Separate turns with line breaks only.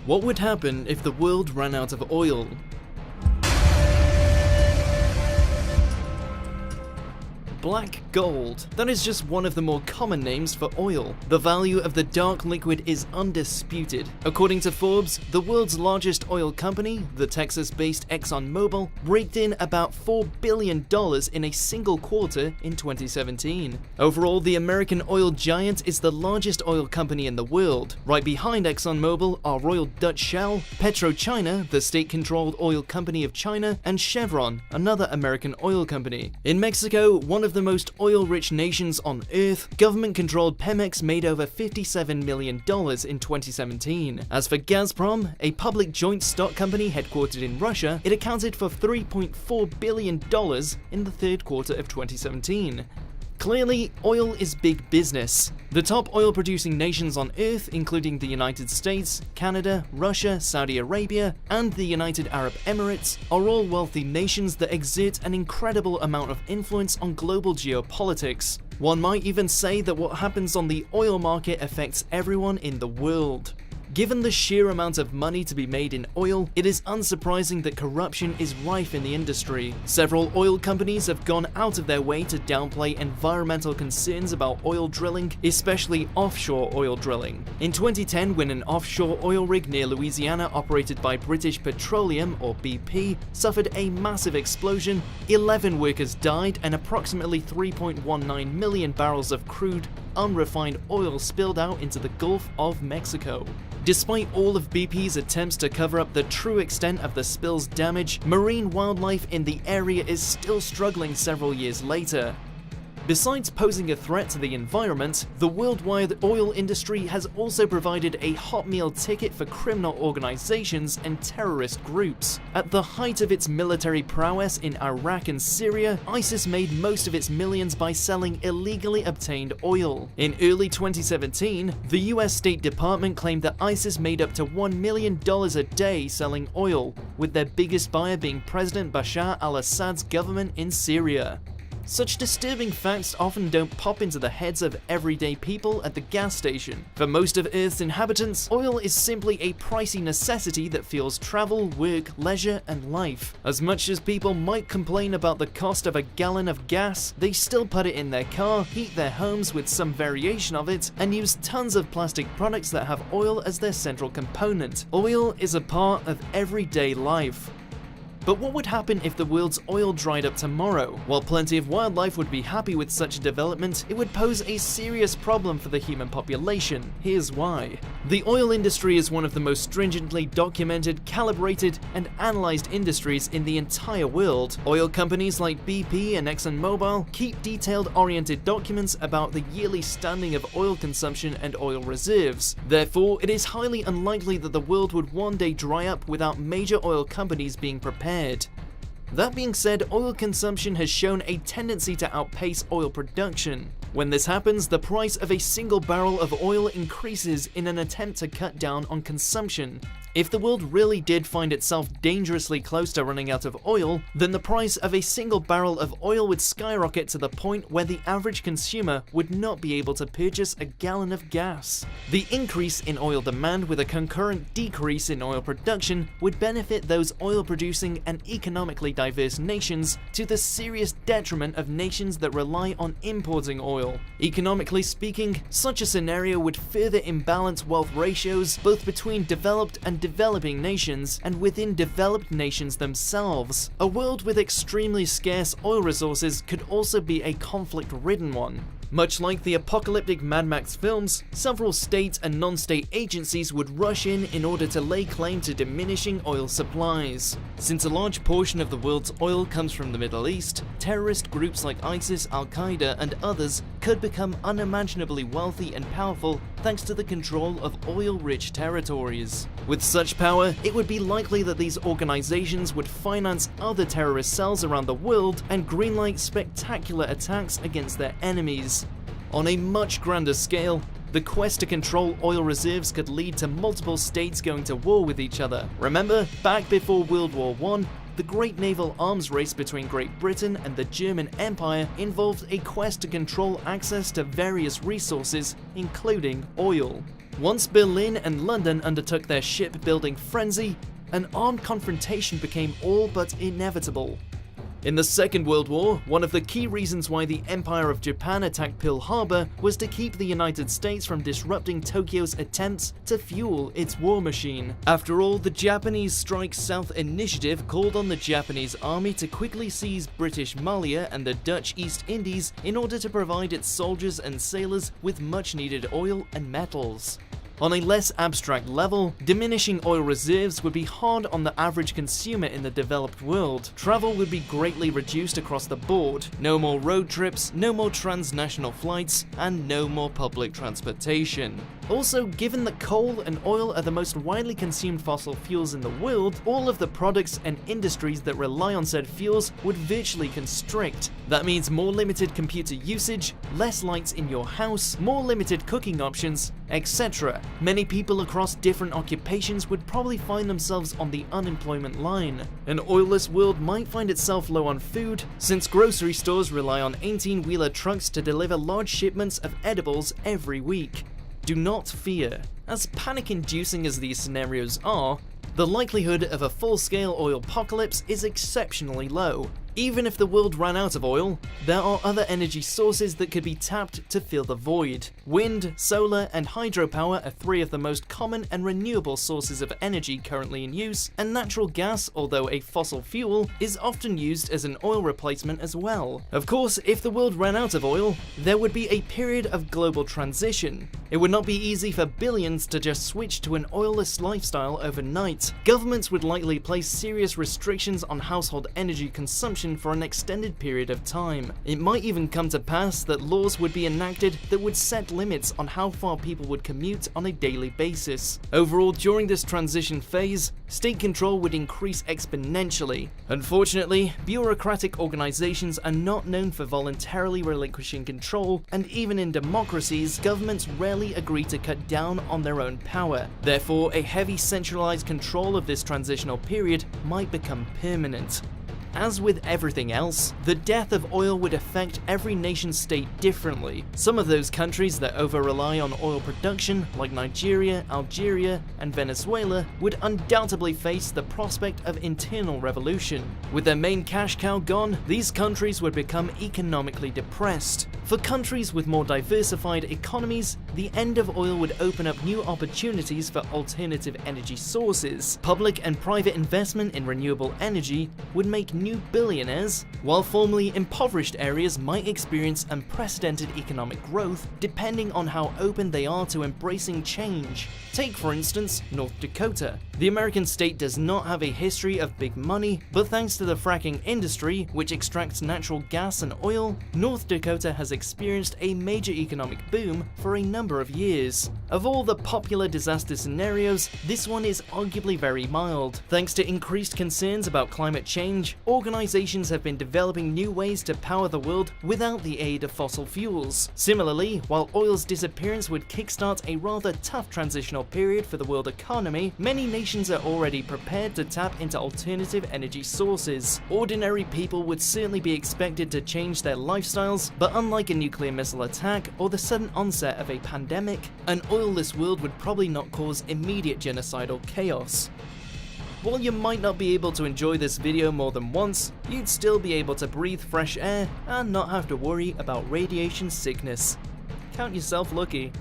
What would happen if the world ran out of oil? Black gold. That is just one of the more common names for oil. The value of the dark liquid is undisputed. According to Forbes, the world's largest oil company, the Texas-based ExxonMobil, raked in about $4 billion in a single quarter in 2017. Overall, the American oil giant is the largest oil company in the world. Right behind ExxonMobil are Royal Dutch Shell, PetroChina, the state-controlled oil company of China, and Chevron, another American oil company. In Mexico, one of the most oil-rich nations on Earth, government-controlled Pemex made over $57 million in 2017. As for Gazprom, a public joint stock company headquartered in Russia, it accounted for $3.4 billion in the third quarter of 2017. Clearly, oil is big business. The top oil-producing nations on Earth, including the United States, Canada, Russia, Saudi Arabia, and the United Arab Emirates, are all wealthy nations that exert an incredible amount of influence on global geopolitics. One might even say that what happens on the oil market affects everyone in the world. Given the sheer amount of money to be made in oil, it is unsurprising that corruption is rife in the industry. Several oil companies have gone out of their way to downplay environmental concerns about oil drilling, especially offshore oil drilling. In 2010, when an offshore oil rig near Louisiana operated by British Petroleum, or BP, suffered a massive explosion, 11 workers died and approximately 3.19 million barrels of crude, unrefined oil spilled out into the Gulf of Mexico. Despite all of BP's attempts to cover up the true extent of the spill's damage, marine wildlife in the area is still struggling several years later. Besides posing a threat to the environment, the worldwide oil industry has also provided a hot meal ticket for criminal organizations and terrorist groups. At the height of its military prowess in Iraq and Syria, ISIS made most of its millions by selling illegally obtained oil. In early 2017, the US State Department claimed that ISIS made up to $1 million a day selling oil, with their biggest buyer being President Bashar al-Assad's government in Syria. Such disturbing facts often don't pop into the heads of everyday people at the gas station. For most of Earth's inhabitants, oil is simply a pricey necessity that fuels travel, work, leisure, and life. As much as people might complain about the cost of a gallon of gas, they still put it in their car, heat their homes with some variation of it, and use tons of plastic products that have oil as their central component. Oil is a part of everyday life. But what would happen if the world's oil dried up tomorrow? While plenty of wildlife would be happy with such a development, it would pose a serious problem for the human population. Here's why. The oil industry is one of the most stringently documented, calibrated, and analyzed industries in the entire world. Oil companies like BP and ExxonMobil keep detailed-oriented documents about the yearly standing of oil consumption and oil reserves. Therefore, it is highly unlikely that the world would one day dry up without major oil companies being prepared. That being said, oil consumption has shown a tendency to outpace oil production. When this happens, the price of a single barrel of oil increases in an attempt to cut down on consumption. If the world really did find itself dangerously close to running out of oil, then the price of a single barrel of oil would skyrocket to the point where the average consumer would not be able to purchase a gallon of gas. The increase in oil demand with a concurrent decrease in oil production would benefit those oil-producing and economically diverse nations to the serious detriment of nations that rely on importing oil. Economically speaking, such a scenario would further imbalance wealth ratios both between developed and developing nations and within developed nations themselves. A world with extremely scarce oil resources could also be a conflict-ridden one. Much like the apocalyptic Mad Max films, several state and non-state agencies would rush in order to lay claim to diminishing oil supplies. Since a large portion of the world's oil comes from the Middle East, terrorist groups like ISIS, Al-Qaeda, and others could become unimaginably wealthy and powerful thanks to the control of oil-rich territories. With such power, it would be likely that these organizations would finance other terrorist cells around the world and greenlight spectacular attacks against their enemies. On a much grander scale, the quest to control oil reserves could lead to multiple states going to war with each other. Remember, back before World War I, the great naval arms race between Great Britain and the German Empire involved a quest to control access to various resources, including oil. Once Berlin and London undertook their shipbuilding frenzy, an armed confrontation became all but inevitable. In the Second World War, one of the key reasons why the Empire of Japan attacked Pearl Harbor was to keep the United States from disrupting Tokyo's attempts to fuel its war machine. After all, the Japanese Strike South initiative called on the Japanese army to quickly seize British Malaya and the Dutch East Indies in order to provide its soldiers and sailors with much-needed oil and metals. On a less abstract level, diminishing oil reserves would be hard on the average consumer in the developed world. Travel would be greatly reduced across the board. No more road trips, no more transnational flights, and no more public transportation. Also, given that coal and oil are the most widely consumed fossil fuels in the world, all of the products and industries that rely on said fuels would virtually constrict. That means more limited computer usage, less lights in your house, more limited cooking options, etc. Many people across different occupations would probably find themselves on the unemployment line. An oilless world might find itself low on food, since grocery stores rely on 18-wheeler trucks to deliver large shipments of edibles every week. Do not fear. As panic-inducing as these scenarios are, the likelihood of a full-scale oil apocalypse is exceptionally low. Even if the world ran out of oil, there are other energy sources that could be tapped to fill the void. Wind, solar, and hydropower are three of the most common and renewable sources of energy currently in use, and natural gas, although a fossil fuel, is often used as an oil replacement as well. Of course, if the world ran out of oil, there would be a period of global transition. It would not be easy for billions to just switch to an oilless lifestyle overnight. Governments would likely place serious restrictions on household energy consumption for an extended period of time. It might even come to pass that laws would be enacted that would set limits on how far people would commute on a daily basis. Overall, during this transition phase, state control would increase exponentially. Unfortunately, bureaucratic organizations are not known for voluntarily relinquishing control, and even in democracies, governments rarely agree to cut down on their own power. Therefore, a heavy centralized control of this transitional period might become permanent. As with everything else, the death of oil would affect every nation-state differently. Some of those countries that over-rely on oil production, like Nigeria, Algeria, and Venezuela, would undoubtedly face the prospect of internal revolution. With their main cash cow gone, these countries would become economically depressed. For countries with more diversified economies, the end of oil would open up new opportunities for alternative energy sources. Public and private investment in renewable energy would make new billionaires, while formerly impoverished areas might experience unprecedented economic growth depending on how open they are to embracing change. Take, for instance, North Dakota. The American state does not have a history of big money, but thanks to the fracking industry, which extracts natural gas and oil, North Dakota has experienced a major economic boom for a number of years. Of all the popular disaster scenarios, this one is arguably very mild. Thanks to increased concerns about climate change, organizations have been developing new ways to power the world without the aid of fossil fuels. Similarly, while oil's disappearance would kickstart a rather tough transitional period for the world economy, many nations are already prepared to tap into alternative energy sources. Ordinary people would certainly be expected to change their lifestyles, but unlike a nuclear missile attack or the sudden onset of a pandemic, an oilless world would probably not cause immediate genocidal chaos. While you might not be able to enjoy this video more than once, you'd still be able to breathe fresh air and not have to worry about radiation sickness. Count yourself lucky.